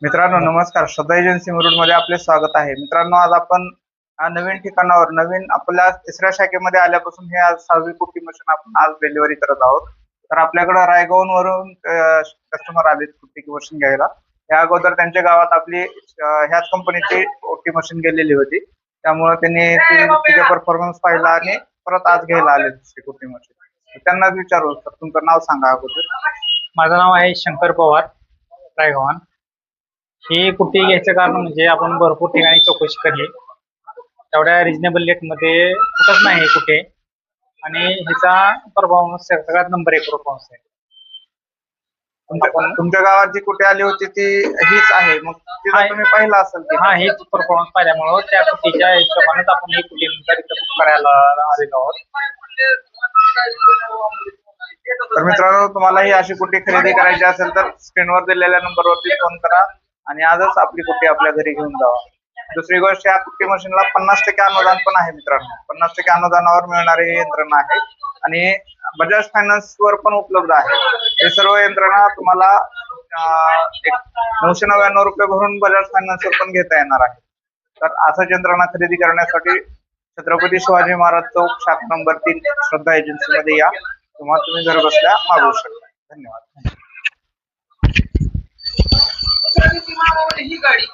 मित्रांनो नमस्कार. श्रद्धा एजन्सी मुरुड मध्ये आपले स्वागत आहे. मित्रांनो आज आपण नवीन ठिकाणावर नवीन आपल्या तिसऱ्या शाखेमध्ये आल्यापासून हे आज 6वी कुट्टी मशीन आपण आज डिलिव्हरी करत आहोत. तर आपल्याकडे रायगड वरून कस्टमर आले कुट्टी मशीन घ्यायला. त्या अगोदर त्यांच्या गावात आपली ह्याच कंपनीची कुट्टी मशीन गेलेली होती, त्यामुळे त्यांनी तिचा परफॉर्मन्स पाहिला आणि परत आज घ्यायला आले दुसरी कुट्टी मशीन. त्यांना विचारू तर तुमचं नाव सांगा अगोदर. माझं नाव आहे शंकर पवार रायगव्हाण. ही कुट्टी घ्यायचं कारण म्हणजे आपण भरपूर ठिकाणी चौकशी केली, तेवढ्या रिजनेबल रेट मध्ये कुठंच नाही कुठे, आणि ह्याचा परफॉर्मन्स सगळ्यात नंबर 1 परफॉर्मन्स आहे. तुमच्या गावात जी कुठे आली होती ती हीच आहे, मग तिला तुम्ही पाहिला असेल की? हा, हेच परफॉर्मन्स पाहिल्यामुळे त्या कुट्टीच्या हिशोबानेच आपण ही कुट्टी करायला आलेलो आहोत. तर मित्रांनो, तुम्हाला ही अशी कुट्टी खरेदी करायची असेल तर स्क्रीनवर दिलेल्या नंबरवरती फोन करा आणि आजच आपली कुट्टी आपल्या घरी घेऊन जावा. दुसरी गोष्ट, या कुट्टी मशीनला 50% अनुदान पण आहे मित्रांनो. 50% अनुदानावर मिळणारी ही यंत्रणा आहे आणि बजाज फायनान्स वर पण उपलब्ध आहे. हे सर्व यंत्रणा तुम्हाला 999 रुपये भरून बजाज फायनान्स वर पण घेता येणार आहे. तर असंच यंत्रणा खरेदी करण्यासाठी छत्रपती शिवाजी महाराज चौक, शाखा नंबर 3, श्रद्धा एजन्सी मध्ये या. तुम्हाला तुम्ही घर बसल्या मागवू शकता. धन्यवाद. ही गाडी